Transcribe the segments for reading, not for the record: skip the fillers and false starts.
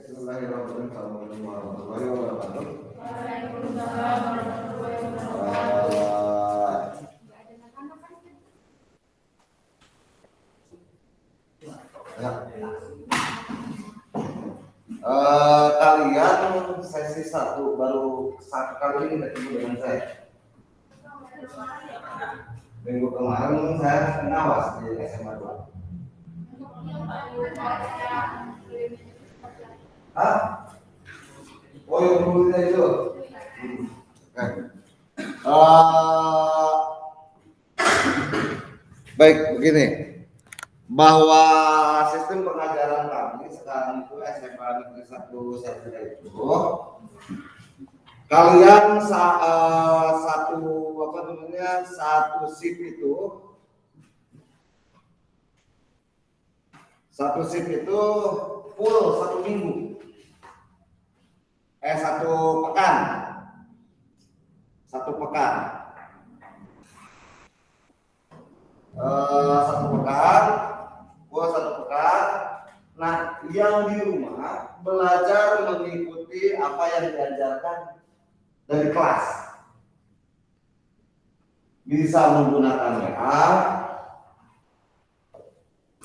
Bismillahirrahmanirrahim. Assalamualaikum warahmatullahi wabarakatuh. Waalaikumsalam warahmatullahi wabarakatuh. Kalian sesi 1 baru satu kali ini ketemu dengan saya. Minggu kemarin saya pengawas di SMA 2. Oh yang dulunya itu. Baik, begini. Bahwa sistem pengajaran kami sekarang itu SMA Negeri 1 Serpida itu kalian satu shift itu full 1 minggu, satu pekan, satu pekan. Nah, yang di rumah belajar mengikuti apa yang diajarkan dari kelas. Bisa menggunakan WA,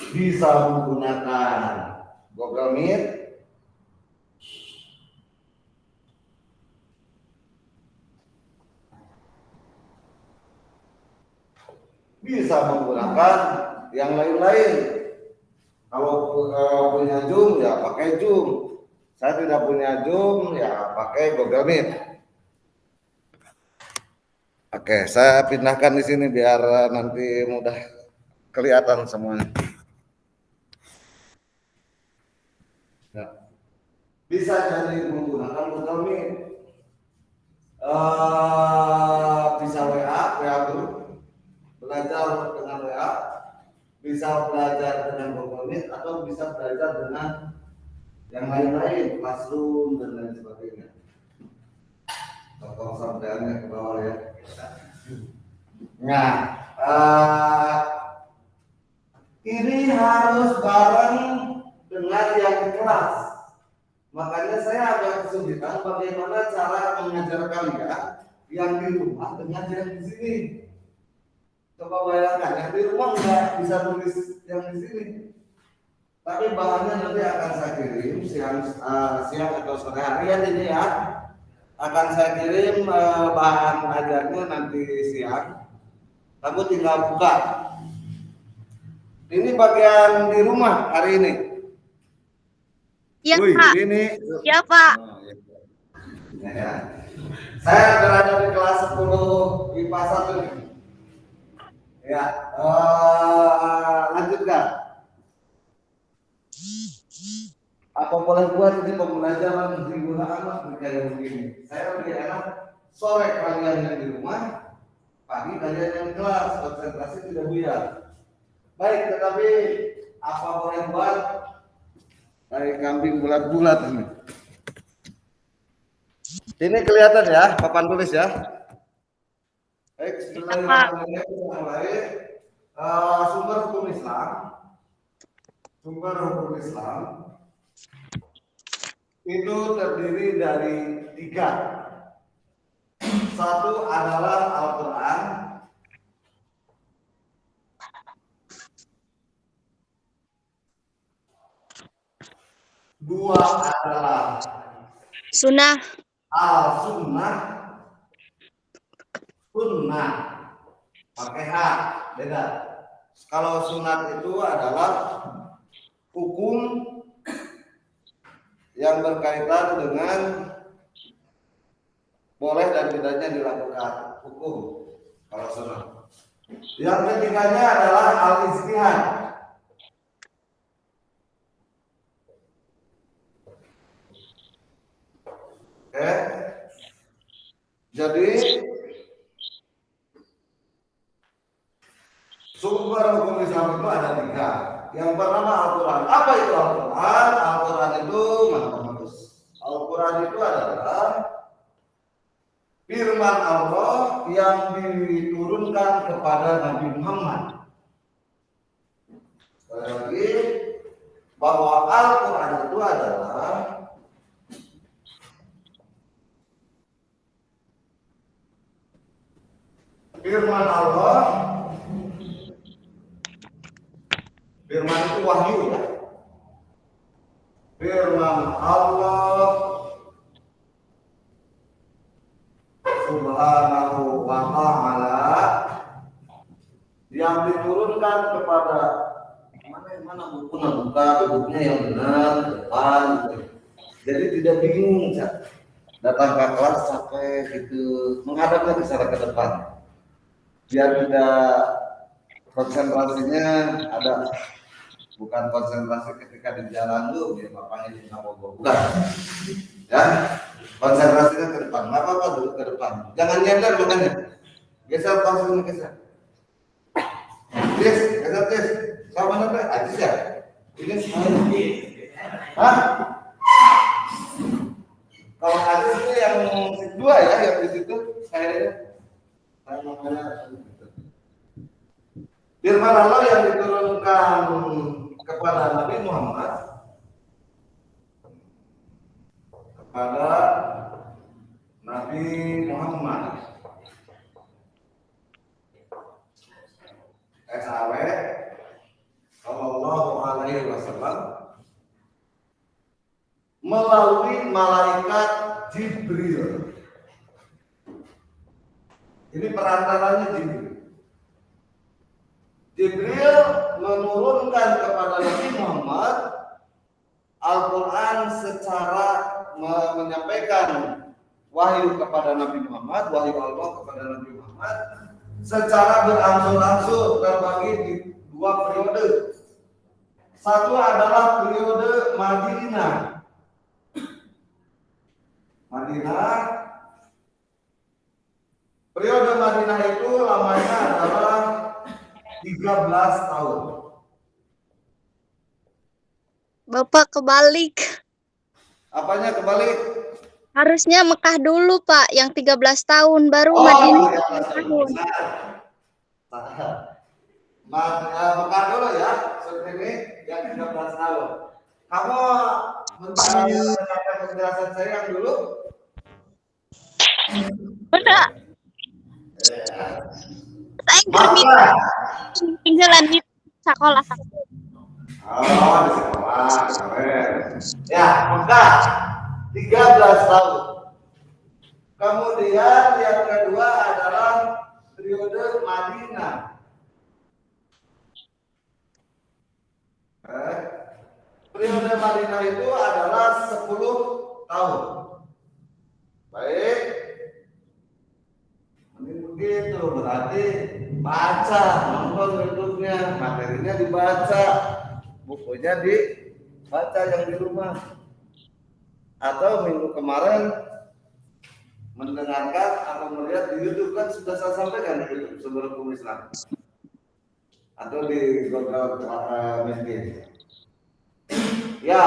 bisa menggunakan Google Meet, bisa menggunakan yang lain-lain. Kalau punya Zoom ya pakai Zoom. Saya tidak punya Zoom ya pakai Google Meet. Oke, saya pindahkan di sini biar nanti mudah kelihatan semuanya. Ya. Bisa jadi menggunakan Google Meet. Bisa WA group, belajar dengan WA, bisa belajar dengan Google Meet, atau bisa belajar dengan yang lain-lain, Classroom dan lain sebagainya. Tolong sampaiannya ke bawah ya. Nah, ini harus bareng dengan yang di kelas. Makanya saya agak kesulitan bagaimana cara mengajar kalian yang di rumah dengan yang di sini. Coba bayangkan, yang di rumah nggak bisa tulis yang di sini. Tapi bahannya nanti akan saya kirim siang atau sore hari ini ya. Akan saya kirim bahan ajarnya nanti siang. Kamu tinggal buka. Ini bagian di rumah hari ini. Iya, Wih, Pak. ini. Iya, Pak. Ya. Saya berada di kelas 10 IPA 1 nih. Ya, lanjutkan. Apa boleh buat ini pembelajaran digunakan kayak begini. Saya lebih enak sore kalian yang di rumah, pagi kalian yang di kelas, konsentrasi tidak buyar. Baik, tetapi apa boleh buat kayak kambing bulat-bulat ini. Ini kelihatan ya, papan tulis ya. Baik, bismillahirrahmanirrahim. Sumber hukum Islam itu terdiri dari 3. Satu adalah Al-Quran, dua adalah Sunnah. Al-Sunnah, Sunnah pakai H, beda. Kalau sunat itu adalah hukum yang berkaitan dengan boleh dan tidaknya dilakukan, hukum kalau sunat. Yang ketiganya adalah al-ijtihad. Oke. Jadi sumber hukum Islam itu ada 3. Yang pertama Al-Quran. Apa itu Al-Quran? Al-Quran itu Al-Quran itu adalah firman Allah yang diturunkan kepada Nabi Muhammad. Sekali lagi, bahwa Al-Quran itu adalah Firman itu wahyu ya. Firman Allah Subhanahu wa ta'ala yang diturunkan kepada mana bukunya yang benar depan. Jadi tidak bingung, Cak. Datang ke kelas sampai gitu menghadapnya ke sana ke depan. Biar tidak konsentrasinya ada, bukan konsentrasi ketika di jalan tuh dia bapaknya di Nabogo, bukan ya, konsentrasinya ke depan. Nggak apa-apa dulu ke depan, jangan nyender makanya geser pasnya, geser sama nanti aja ya ini hah kalau ada itu yang kedua ya yang di situ saya namanya firman Allah yang diturunkan kepada Nabi Muhammad, SAW Sallallahu Alaihi Wasallam melalui malaikat Jibril. Ini perantaranya Jibril. Jibril menurunkan kepada Nabi Muhammad Al-Quran secara menyampaikan wahyu kepada Nabi Muhammad, wahyu Allah kepada Nabi Muhammad secara berangsur-angsur terbagi di dua periode. Satu adalah periode Madinah. Periode Madinah itu lamanya adalah 13 tahun. Bapak kebalik. Apanya kebalik? Harusnya Mekah dulu, Pak, yang 13 tahun baru Madinah. Tahun. Mekah dulu ya, seperti ini yang 13 tahun. Kamu mencari penjelasan saya yang dulu? Udah. Saya tinggalan di sekolah. Oh, di sekolah, keren. Ya, Mekah 13 tahun. Kemudian yang kedua adalah periode Madinah. Periode Madinah itu adalah 10 tahun. Baik. Ini begitu berarti baca, nonton YouTube-nya, materinya dibaca, bukunya dibaca yang di rumah. Atau minggu kemarin mendengarkan atau melihat di YouTube kan sudah saya sampaikan di YouTube Sumber Hukum Islam atau di Google Media. Ya,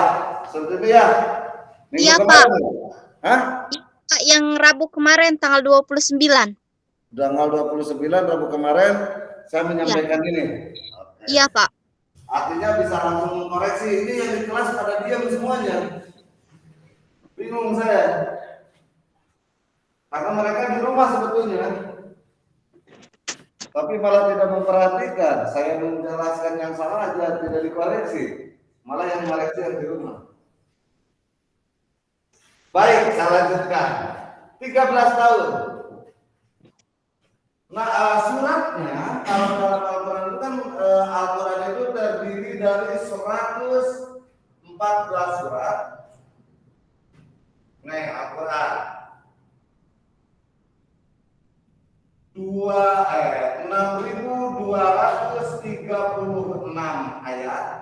seperti itu ya. Iya, Pak. Hah? Pak, yang Rabu kemarin tanggal 29. Tanggal 29 Rabu kemarin saya menyampaikan ini. Iya, Pak. Artinya bisa langsung mengkoreksi. Ini yang di kelas pada diam semuanya. Bingung saya. Karena mereka di rumah sebetulnya. Tapi malah tidak memperhatikan. Saya menjelaskan yang salah aja tidak dikoreksi. Malah yang koreksi yang di rumah. Baik, saya lanjutkan. 13 tahun. Nah, suratnya kalau dalam Al-Quran itu kan Al-Quran itu terdiri dari 114 surat. Nih, Al-Quran 6.236 ayat.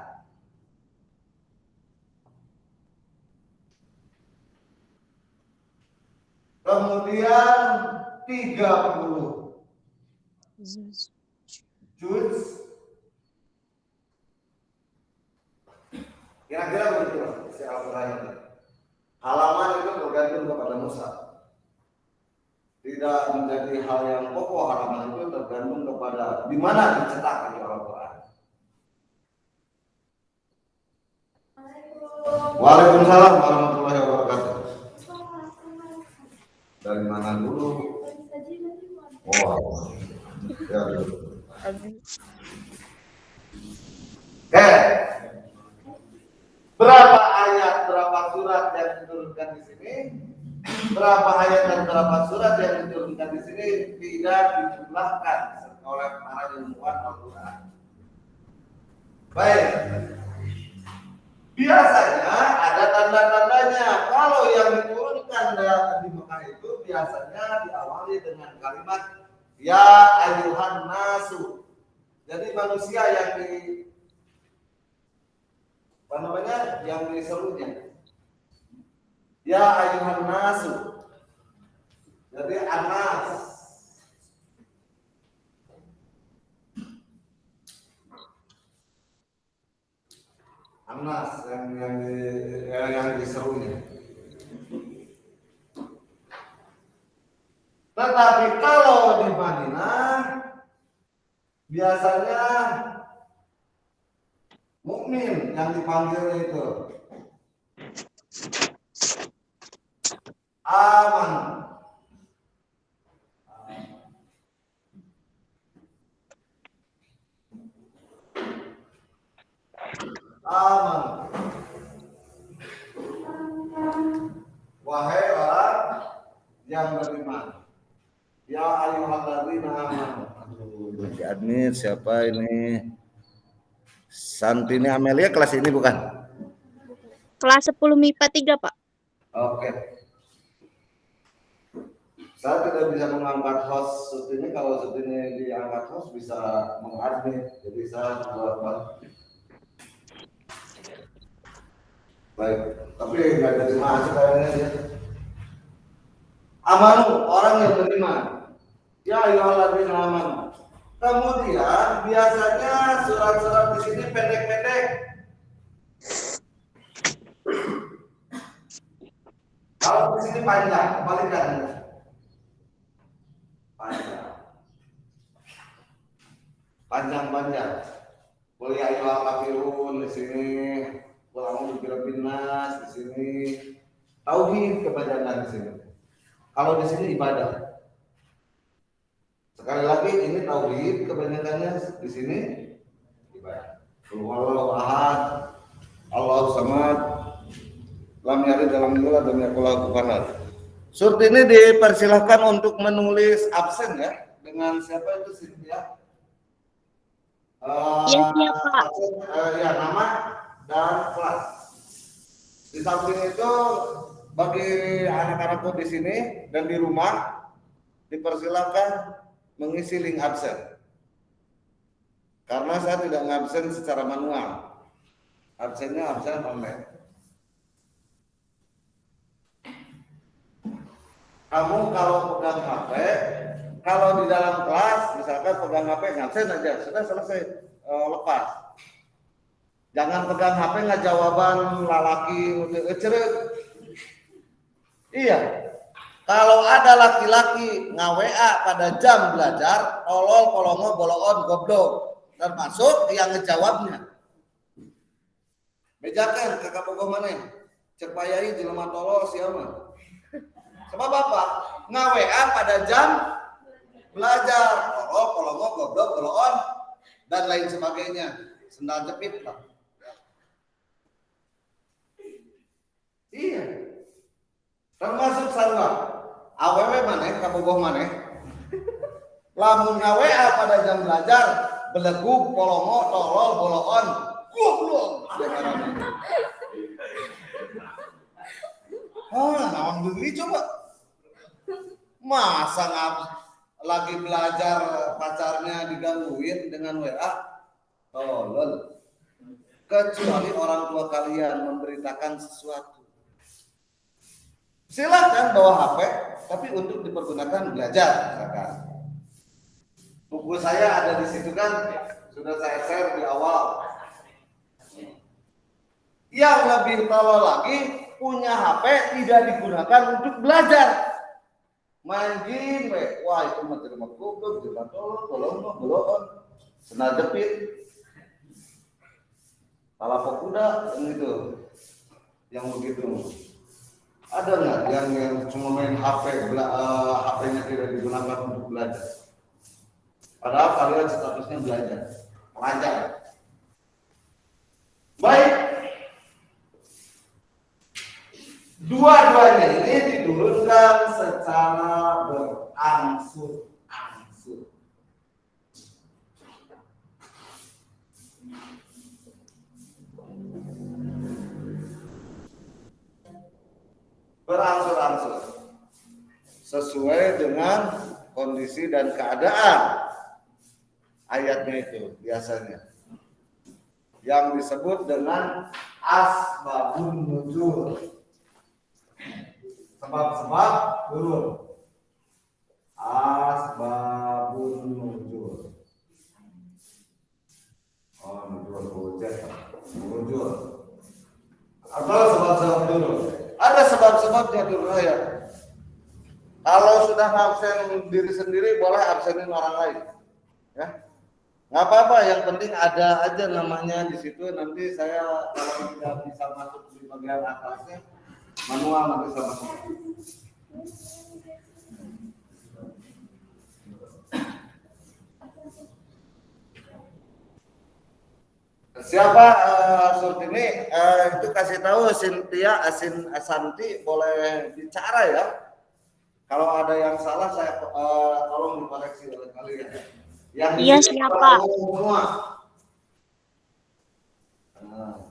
Kemudian 30 juz. Kira-kira begitu si Al-Quran itu. Halaman itu bergantung kepada Musa. Tidak menjadi hal yang pokok, halaman itu tergantung kepada di mana dicetak di Al-Quran. Waalaikumsalam warahmatullahi wabarakatuh. Dari mana dulu? Oh, ya. Oke. berapa ayat dan berapa surat yang diturunkan di sini tidak dijumlahkan oleh para ilmuwan Al-Quran. Baik. Biasanya ada tanda-tandanya. Kalau yang diturunkan di Mekah itu biasanya diawali dengan kalimat ya ayyuhan nasu. Jadi manusia yang yang diserunya. Ya ayyuhan nasu. Jadi anas. Anas yang diserunya. Tetapi kalau di Madinah biasanya mukmin yang dipanggil itu. Aman. Aman. Wahai orang yang beriman. Ya ayyuhalladzina amanu. Aduh, si admin siapa ini? Santini Amelia kelas ini bukan? Kelas 10 MIPA 3, Pak. Oke. Saya tidak bisa mengangkat host ini. Kalau ini diangkat host bisa mengadmin. Jadi saya coba. Baik, tapi nggak jadi masuk kayaknya dia. Amanu, orang yang beriman. Ya ayyuhalladzina amanu. Kemudian biasanya surat-surat di sini pendek-pendek. Kalau di sini panjang, kebalikan. Panjang. Qul ya ayyuhal kafirun di sini, qul a'udzu birabbin nas di sini. Tauhid kebanyakan di sini. Kalau di sini ibadah. Sekali lagi ini tauhid kebanyakannya di sini ibadah. Qul huwallahu ahad, Allahu samad, lam yalid wa lam yulad wa lam yakul lahu kufuwan ahad. Surat ini dipersilahkan untuk menulis absen ya dengan siapa itu Cynthia? Iya, Pak. Ya, nama dan kelas. Di samping itu bagi anak-anakku di sini dan di rumah dipersilakan mengisi link absen. Karena saya tidak ngabsen secara manual. Absennya absen online. Kamu kalau pegang HP, kalau di dalam kelas misalkan pegang HP ngabsen aja, sudah selesai, lepas. Jangan pegang HP nggak jawaban lalaki cerek. Iya. Kalau ada laki-laki nge-WA pada jam belajar, tolol, kolongo, boloon, goblok, termasuk yang ngejawabnya. Bejakan kakak bogoh mana? Cek payai jelema tolol siapa? Sebab apa? Nge-WA pada jam belajar, tolol, kolongo, goblok, boloon, dan lain sebagainya. Sendal jepit lah. Iya. Termasuk sarua. Awewe maneh kabogoh maneh. Lamun ngaWA pada jam belajar, beleguk, polongo, tolol, boloon, goblok. Naon deui coba. Masa lagi belajar pacarnya digangguin dengan WA? Tolol. Kecuali orang tua kalian memberitakan sesuatu. Silakan bawa HP, tapi untuk dipergunakan belajar, misalkan. Buku saya ada di situ kan, sudah saya share di awal. Yang lebih tolol lagi, punya HP tidak digunakan untuk belajar. Main game, wah itu mah terima goblok, jangan tolong, belon, senal jepit, palapa kuda, yang begitu. Ada nggak yang cuma main HP, HP-nya tidak digunakan untuk belajar? Padahal kalian statusnya pelajar. Baik, dua-duanya ini diturunkan secara berangsur-angsur. Berangsur-angsur sesuai dengan kondisi dan keadaan ayatnya itu biasanya yang disebut dengan asbabun nuzul, sebab-sebab turun. Asbabun nuzul. Oh, nuzul. Atau sebab-sebab turun. Ada sebab-sebabnya turun ayat. Kalau sudah absen diri sendiri, boleh absenin orang lain. Ya, nggak apa-apa. Yang penting ada aja namanya di situ. Nanti saya kalau tidak bisa masuk di bagian atasnya, manual nanti saya masuk. Siapa Surtini itu kasih tahu Cynthia Asanti boleh bicara ya. Kalau ada yang salah saya tolong dikoreksi oleh kalian. Yang Iya, siapa? Semua. Nah,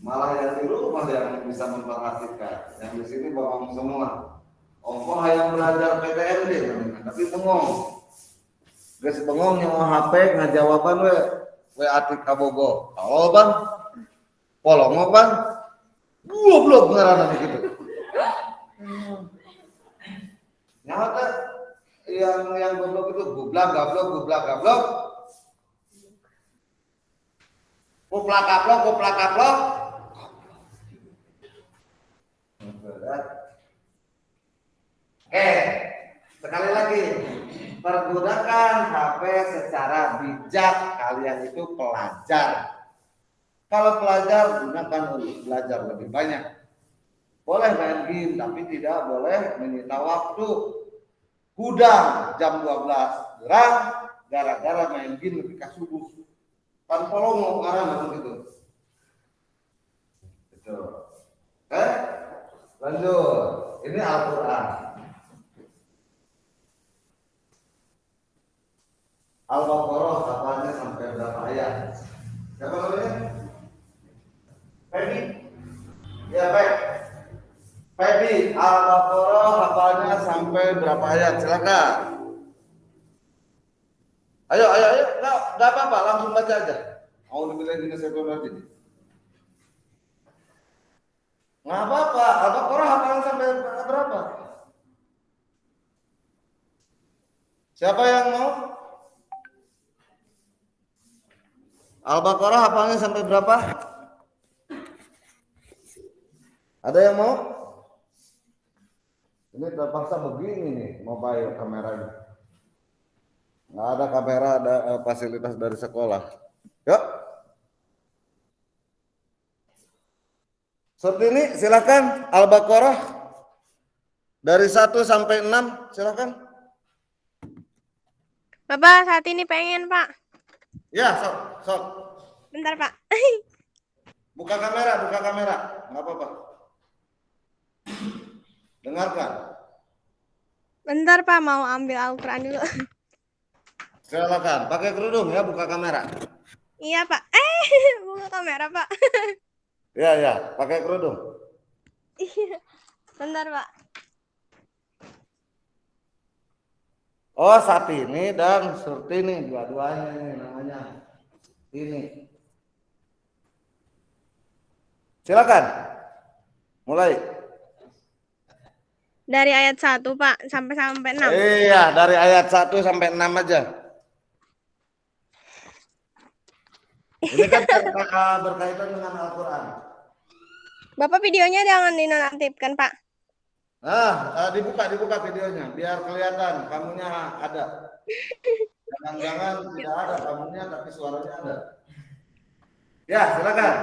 malah yang di rumah yang bisa memperhatikan. Yang di sini bengong semua. Ongkoh yang belajar PTMD, tapi bengong. Guys bengong yang HP ngajawaban we atik kabogo. Tahu bang? Polongo bang? Goblok ngaranna gitu. Nyata yang goblok itu goblak gablok. Kuplak kaplok. Sekali lagi, pergunakan HP secara bijak. Kalian itu pelajar. Kalau pelajar, gunakan untuk belajar lebih banyak. Boleh main game, tapi tidak boleh menyita waktu. Hudang jam 12 gerang, gara-gara main game lebih ke subuh. Pan polongo karena begitu. Betul. Lanjut. Ini Al-Quran. Al-Baqarah katanya sampai berapa ayat? Siapa namanya? Feby? Ya, Feby, Al-Baqarah hafalnya sampai berapa ayat? Silakan. Ayo. Enggak apa-apa, langsung baca aja. Mau dibilang ini saya berarti. Enggak apa-apa, Al-Baqarah hafalnya sampai berapa? Siapa yang mau? Al-Baqarah hafalnya sampai berapa? Ada yang mau? Ini terpaksa begini nih mobile kameranya. Nggak ada kamera, ada fasilitas dari sekolah. Yuk. Seperti ini silakan Al-Baqarah dari 1 sampai 6 silakan. Bapak saat ini pengen, Pak. Ya, sok. Bentar, Pak. Buka kamera. Nggak apa-apa. Dengarkan. Bentar, Pak, mau ambil Al-Quran dulu. Silakan, pakai kerudung ya, buka kamera. Iya, Pak. Buka kamera, Pak. Ya, pakai kerudung. Iya. Bentar, Pak. Oh, Satini dan Surtini, dua-duanya ini namanya. Ini. Silakan. Mulai. Dari ayat 1, Pak, sampai 6. Iya, dari ayat 1 sampai 6 aja. Ini kan berkaitan dengan Al-Quran. Bapak videonya jangan dinonaktifkan, Pak. Dibuka videonya, biar kelihatan kamunya ada. Jangan-jangan tidak ada kamunya, tapi suaranya ada. Ya, silakan.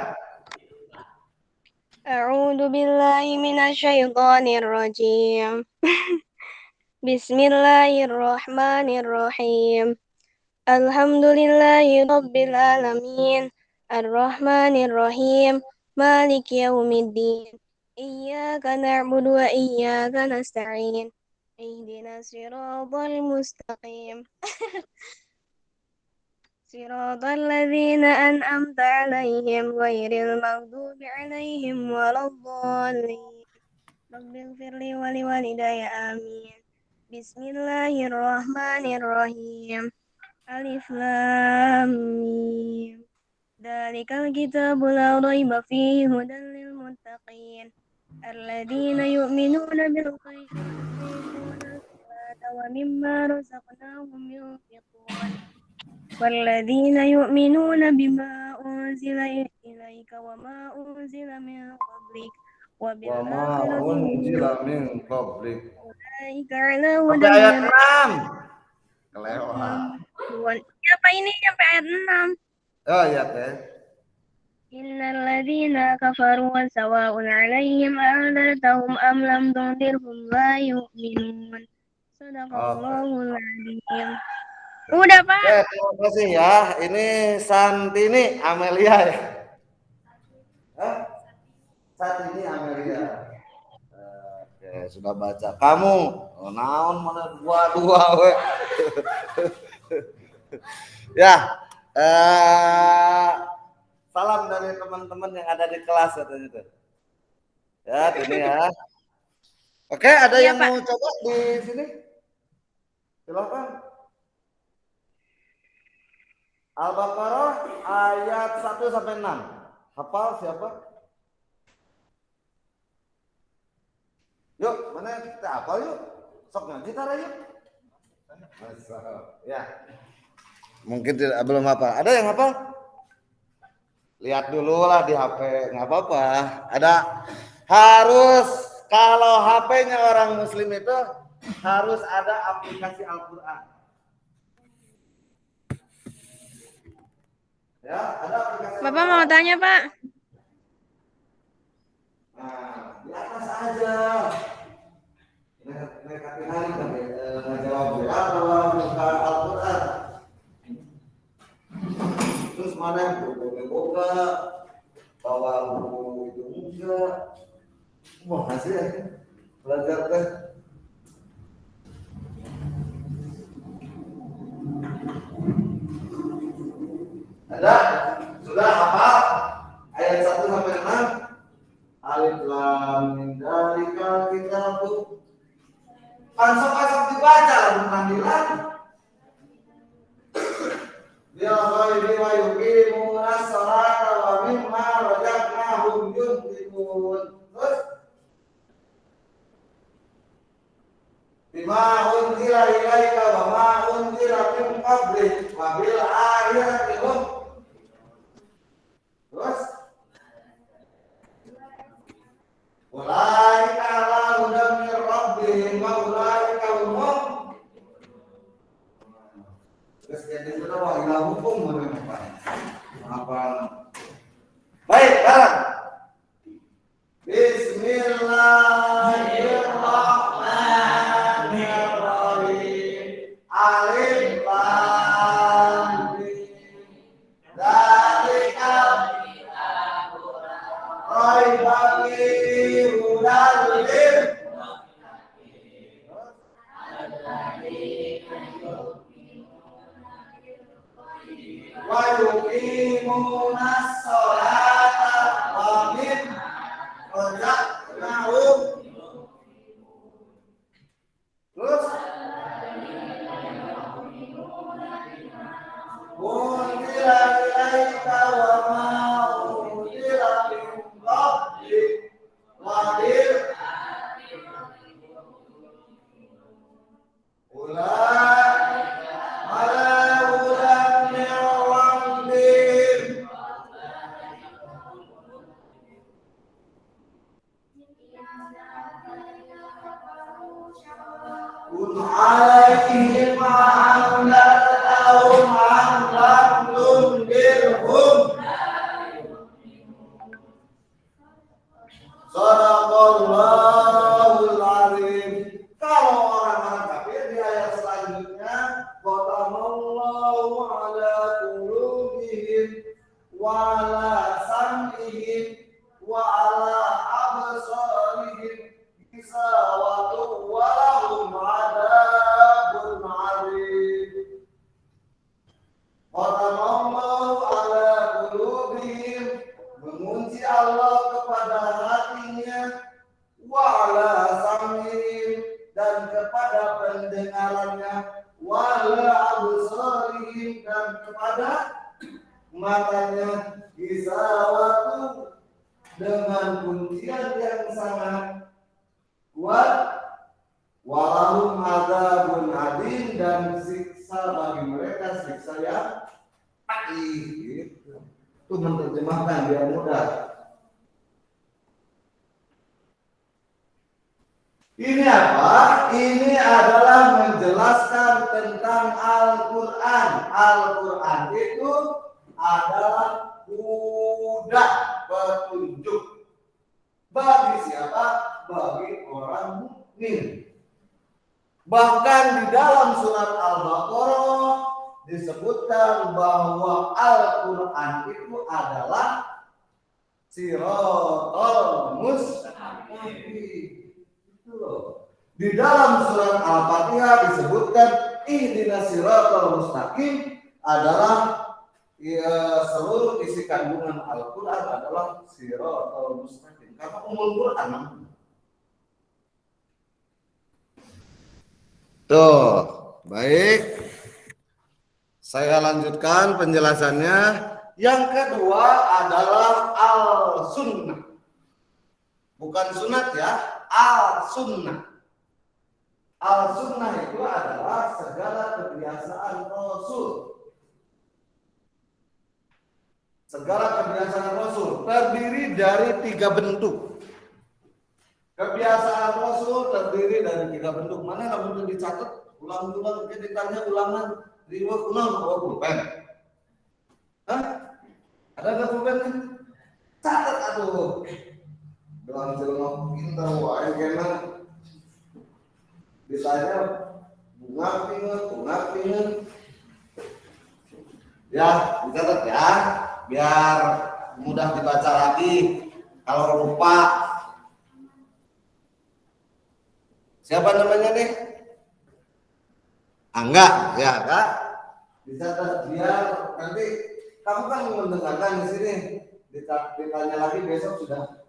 A'udzu billahi minasyaitonir rajim. Bismillahirrahmanirrahim. Alhamdulillahi rabbil alamin. Ar-Rahmanir Rahim. Maliki yaumiddin. Iyyaka na'budu wa iyyaka nasta'in. Ihdinas siratal mustaqim. Siratal ladzina an'amta 'alaihim ghairil maghdubi 'alaihim waladdallin. Rabbighfirli wa liwalidayya amin. Bismillahirrahmanirrahim. Alif lam mim. Dzalikal kitabu la raiba fihi hudan lil muttaqin. Alladzina yu'minuna bil ghaibi wa yuqimuna as-salata wa mimma razaqnahum yunfiqun. Walladzina yu'minuna bima unzila ilaika wa ma unzila min qablik wa bil Wa ma akhirati hum unzila min qablik. ulaika ala Sampai hudan ayat min 6. Kelewat. Siapa ini sampai ayat 6? Oh iya teh. Innal ladzina kafaru sawa'un 'alaihim a'anzartahum am lam tunzirhum la yu'minun. Shadaqallahul adzim. Udah, Pak. Oke, terima kasih ya. Ini Santini Amelia ya. Hah? Santini Amelia. Oke, sudah baca. Kamu naon mana dua we. Ya. Salam dari teman-teman yang ada di kelas katanya itu. Ya, ini ya. Oke, ada Iya, yang Pak. mau coba di sini? Silakan. Al-Baqarah ayat 1 sampai 6. Hafal siapa? Yuk, mana kita hafal yuk. Sok ngaji tara yuk. Ya. Mungkin tidak belum hafal. Ada yang hafal? Lihat dulu lah di HP, nggak apa-apa. Ada harus kalau HP-nya orang Muslim itu harus ada aplikasi Al-Quran. Ya, ada aplikasi. Bapak mau tanya, Pak? Nah, di atas aja. Mereka hari menjawab doa bahwa buka Al-Quran. Terus mana yang buka bawa buku itu enggak? Wah, hasil ya. Belajar deh. Ada? Sudah hafal? Ayat 1 sampai 6. Alif lam mim dzalikal kitabu. Pasok dibaca lah bukan bilang. Bil ghaibi wa yuqimuna sholata wa mimma razaqnahum yunfiqun. Terus bima unzila ilaika wa ma unzila min qablik wa bil akhirati hum. Terus ulaika ala hudan min rabbihim wa ulaika humul. Terus jadi sudah wa ila hukum apa? Baik, sekarang Bismillahirrahmanirrahim. Alif lam mim. Dzalikal kitabu raiba fihi hudan lil wa yuqimuna sholata wa mimma razaqnahum. Terus unzila ilaika wa ma unzila min qablik wa bil ulaika ala hudan min rabbihim. Kun alaihim ma'amlatahum amlam tundirhum. Shadaqallahul adzim. Kalau orang-orang kafir di ayat selanjutnya, qatamallahu ala qulubihim wa ala sam'ihim wa ala absarihim sawatu walahum adabun alim. Qatamallahu ala qulubihim, mengunci Allah kepada hatinya, wa ala sam'ihim, dan kepada pendengarannya, wa ala absarihim, dan kepada matanya, isawatu, dengan kuncian yang sangat kuat, walahum adzabun alim, dan siksa bagi mereka, siksa yang pedih. Gitu. Itu menerjemahkan biar mudah. Ini apa? Ini adalah menjelaskan tentang Al-Quran. Al-Quran itu adalah huda, petunjuk. Bagi siapa? Bagi orang mukmin. Bahkan di dalam surat Al-Baqarah disebutkan bahwa Al-Quran itu adalah siratal mustaqim. Di dalam surat Al-Fatihah disebutkan ihdinas siratal mustaqim adalah seluruh isi kandungan Al-Quran adalah siratal mustaqim. Karena umul Quran. Tuh, baik. Saya lanjutkan penjelasannya. Yang kedua adalah al-sunnah. Bukan sunat ya, al-sunnah. Al-sunnah itu adalah segala kebiasaan Rasul. Segala kebiasaan Rasul terdiri dari 3 bentuk. Kebiasaan Rasul terdiri dari 3 bentuk. Mana yang dicatat? Ulang-ulang, kita ditanya ulangan. Riwayat ulang, pulpen. Hah? Ada nggak pulpen? Catat aduh. Doang jelma pintar wae kena. Ditanya bunga pingin. Ya, dicatat ya, biar mudah dibaca lagi. Kalau lupa, siapa namanya nih? Angga, ya Kak. Dicatat biar nanti kamu kan mendengarkan di sini. Ditanya lagi besok sudah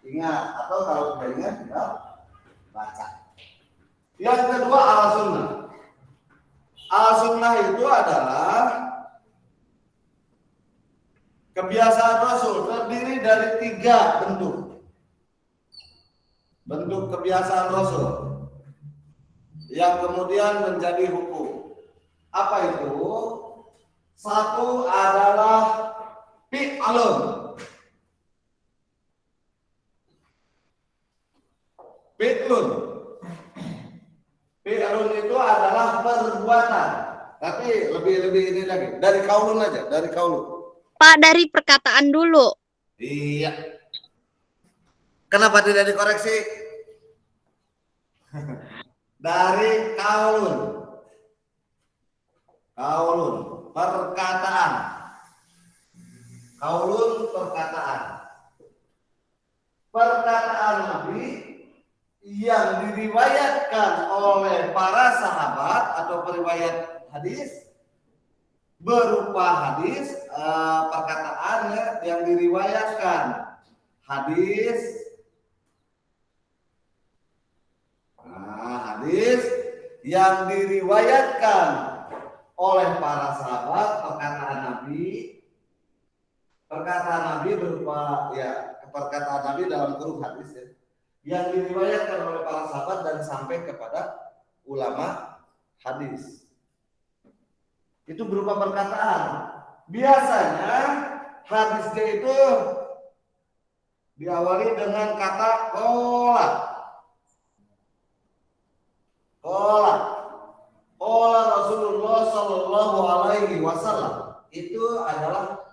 ingat, atau kalau tidak ingat tinggal baca. Yang kedua al-sunnah. Al-sunnah itu adalah kebiasaan Rasul, terdiri dari 3 bentuk. Bentuk kebiasaan Rasul yang kemudian menjadi hukum. Apa itu? Satu adalah fi'lun. Fi'lun. Fi'lun itu adalah perbuatan. Tapi lebih ini lagi. Dari kaulun aja, dari kaulun. Pak, dari perkataan dulu. Iya. Kenapa tidak dikoreksi? Dari kaulun. Kaulun, perkataan. Kaulun, perkataan. Perkataan Nabi yang diriwayatkan oleh para sahabat atau periwayat hadis berupa hadis, perkataannya yang diriwayatkan hadis, hadis yang diriwayatkan oleh para sahabat, perkataan Nabi berupa ya perkataan Nabi dalam huruf hadis ya, yang diriwayatkan oleh para sahabat dan sampai kepada ulama hadis. Itu berupa perkataan. Biasanya hadisnya itu diawali dengan kata qala. Qala. Qala Rasulullah sallallahu alaihi wasallam. Itu adalah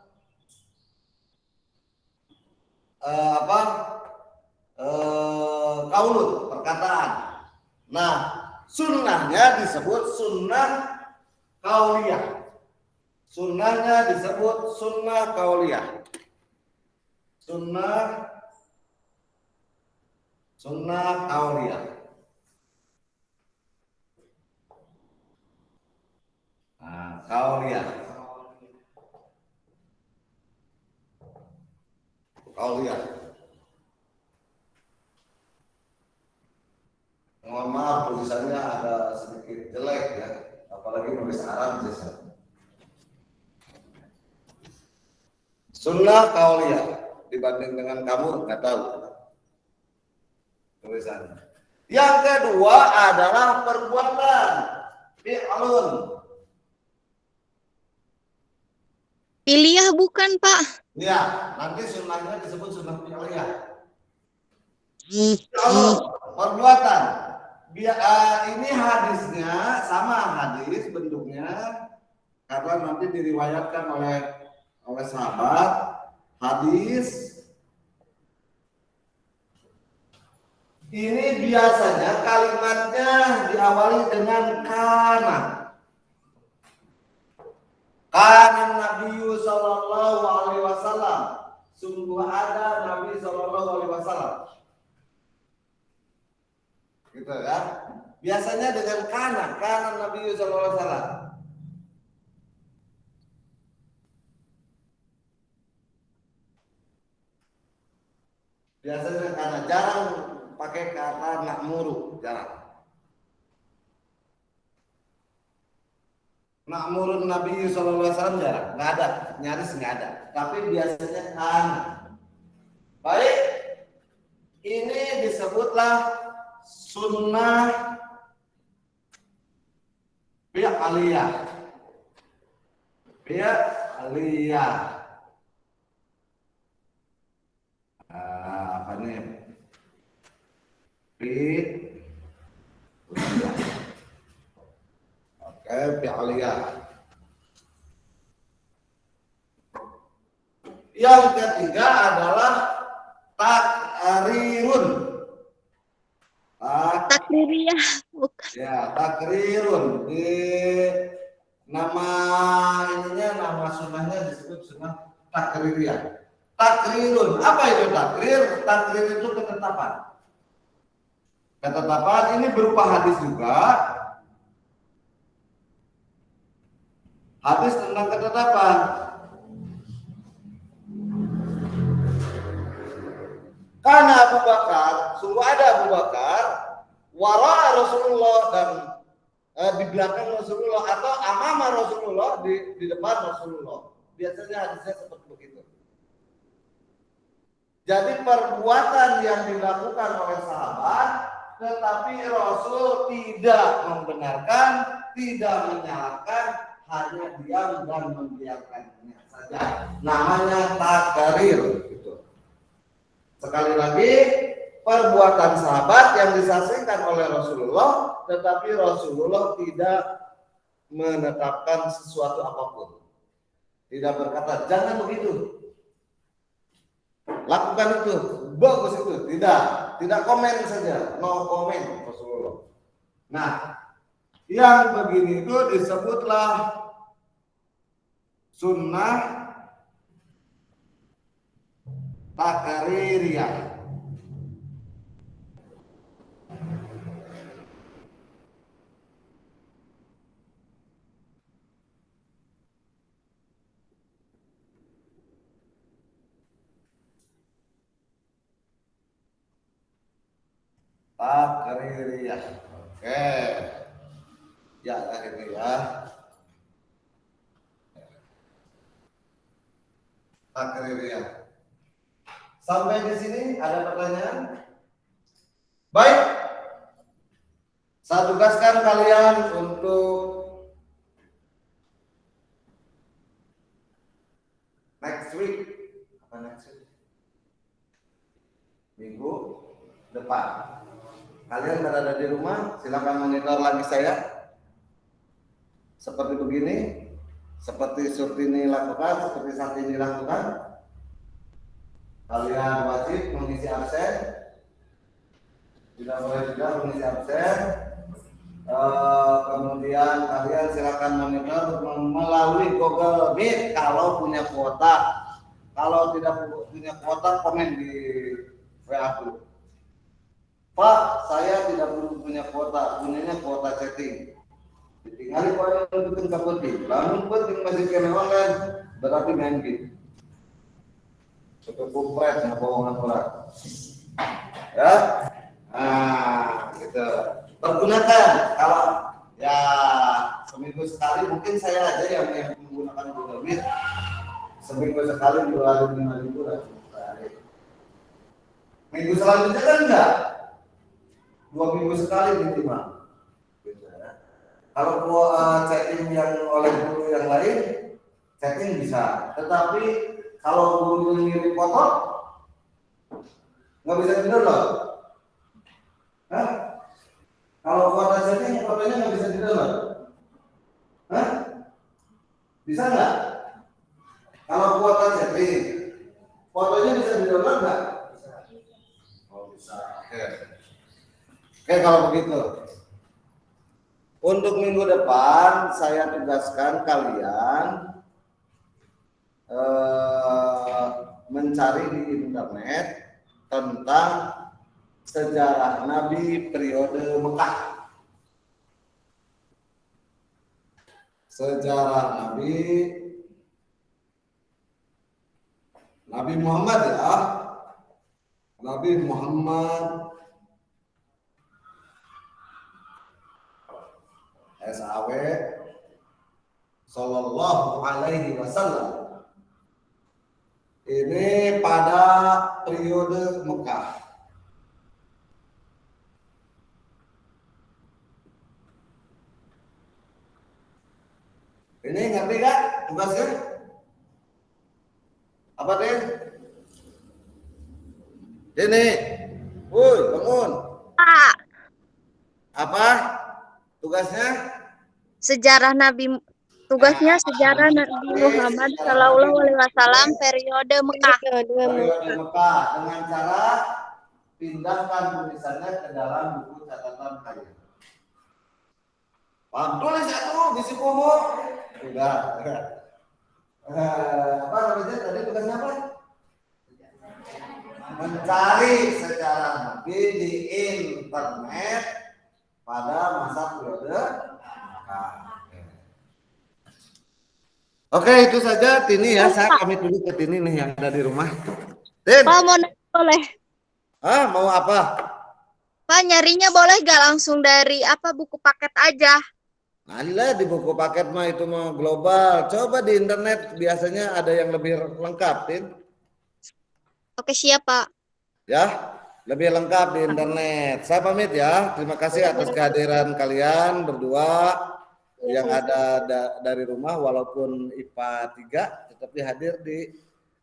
kaulun, perkataan. Nah, sunnahnya disebut sunnah kauliyah. Sunnahnya disebut sunnah kauliyah. Sunnah kauliyah. Nah, kauliyah. Kauliyah. Mohon maaf tulisannya ada sedikit jelek ya, apalagi nulis Arab biasa. Sunnah kauliyah dibanding dengan kamu nggak tahu tulisannya. Yang kedua adalah perbuatan fi'lun. Iliyah bukan, Pak? Ya, nanti sunnahnya disebut sunnah fi'liyah. Fi'lun, perbuatan. Ini hadisnya sama hadis bentuknya karena nanti diriwayatkan oleh sahabat. Hadis ini biasanya kalimatnya diawali dengan kana. Kana Nabi sallallahu alaihi wasallam. Sungguh ada Nabi sallallahu alaihi wasallam. Gitu ya. Biasanya dengan kana Nabi sallallahu alaihi wasallam. Biasanya karena jarang pakai kata na'muru, jarang. Na'murun Nabi sallallahu alaihi wasallam jarang, nggak ada, nyaris nggak ada. Tapi biasanya kana. Baik, ini disebutlah sunnah fi'liyah. Fi'liyah. Apa nih? Oke, fi'liyah. Yang ketiga adalah takrirun. Takririyah bukan. Ya, takrirun. Di nama ininya, nama sunnahnya disebut sunnah takririyah. Takrirun. Apa itu takrir? Takrir itu ketetapan. Ketetapan ini berupa hadis juga. Hadis tentang ketetapan. Karena Abu Bakar, sungguh ada Abu Bakar, wara Rasulullah dan di belakang Rasulullah atau amama Rasulullah di depan Rasulullah. Biasanya hadisnya seperti begitu. Jadi perbuatan yang dilakukan oleh sahabat, tetapi Rasul tidak membenarkan, tidak menyalahkan, hanya diam dan membiarkannya saja. Namanya takrir. Gitu. Sekali lagi, perbuatan sahabat yang disaksikan oleh Rasulullah, tetapi Rasulullah tidak menetapkan sesuatu apapun. Tidak berkata, jangan begitu. Lakukan itu, bagus itu. Tidak komen saja, no komen Rasulullah. Nah, yang begini itu disebutlah sunnah takririyah. Takririyah. Oke. Ya, ini ya. Takririyah. Sampai di sini ada pertanyaan? Baik. Saya tugaskan kalian untuk next week. Apa next week? Minggu depan. Kalian berada di rumah, silakan monitor lagi saya. Seperti begini, seperti Surtini lakukan, seperti Sartini lakukan. Kalian wajib mengisi absen. Tidak boleh juga mengisi absen. Kemudian kalian silakan monitor melalui Google Meet kalau punya kuota. Kalau tidak punya kuota, komen di WA dulu. Pak, saya tidak punya kuota, punyanya kuota chatting. Ditinggali Pak yang bikin kapeti. Lamun penting masih kena online, berarti main game. Cukup kupret, nggak bohongan orang. Ya, nah, gitu. Pergunakan kalau ya seminggu sekali mungkin saya aja yang menggunakan Google Meet. Seminggu sekali 2 hari 5 ribu lah. Minggu selanjutnya kan enggak, 2 minggu sekali minimal. Gitu ya. Kalau chatting yang oleh guru yang lain, chatting bisa. Tetapi kalau guru ngirim foto, nggak bisa di-download. Hah? Kalau foto chatting, fotonya nggak bisa di-download. Hah? Bisa nggak? Kalau kuota chatting, fotonya bisa di-download nggak? Oh bisa. Oke. Oke kalau begitu. Untuk minggu depan saya tugaskan kalian mencari di internet tentang sejarah Nabi periode Mekah. Sejarah Nabi Muhammad ya. Nabi Muhammad SAW Sallallahu Alaihi Wasallam ini pada periode Mekah. Ini ngerti gak tugasnya? Apa deh? Ini, woi bangun. Pak, Apa tugasnya? Tugasnya sejarah Nabi Muhammad Shallallahu Alaihi Wasallam periode Mekah. Periode Mekah dengan cara pindahkan tulisannya ke dalam buku catatan kalian. Tulis satu bisi kumur. Enggak. Apa namanya tadi tugasnya apa? Mencari sejarah Nabi di internet pada masa periode Mekah. Oke, itu saja Tini ya. Saya pamit dulu ke Tini nih yang ada di rumah. Tin. Pak mau nanya boleh? Mau apa? Pak nyarinya boleh gak langsung dari buku paket aja? Ada di buku paket mah itu mah global. Coba di internet biasanya ada yang lebih lengkap, Tin. Oke siap Pak. Ya, lebih lengkap di internet. Saya pamit ya. Terima kasih atas kehadiran kalian berdua yang ada dari rumah walaupun IPA 3 tetapi hadir di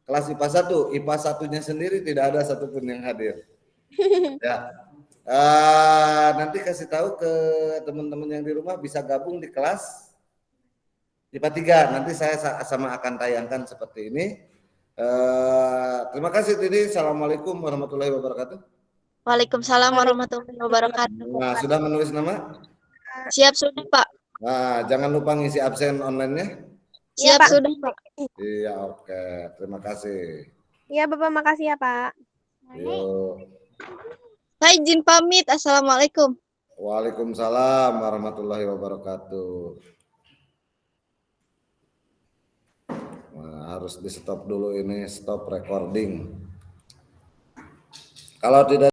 kelas IPA 1. IPA 1-nya sendiri tidak ada satupun yang hadir. Ya. Nanti kasih tahu ke teman-teman yang di rumah bisa gabung di kelas IPA 3. Nanti saya sama akan tayangkan seperti ini. Terima kasih Tini. Assalamualaikum warahmatullahi wabarakatuh. Waalaikumsalam warahmatullahi wabarakatuh. Nah, sudah menulis nama? Siap sudah Pak. Nah, jangan lupa ngisi absen online-nya. Siap Pak. sudah Pak. Iya, oke. Terima kasih. Iya Bapak, makasih ya Pak. Yuk. Saya izin pamit. Assalamualaikum. Waalaikumsalam warahmatullahi wabarakatuh. Nah, harus di stop dulu ini, stop recording. Kalau tidak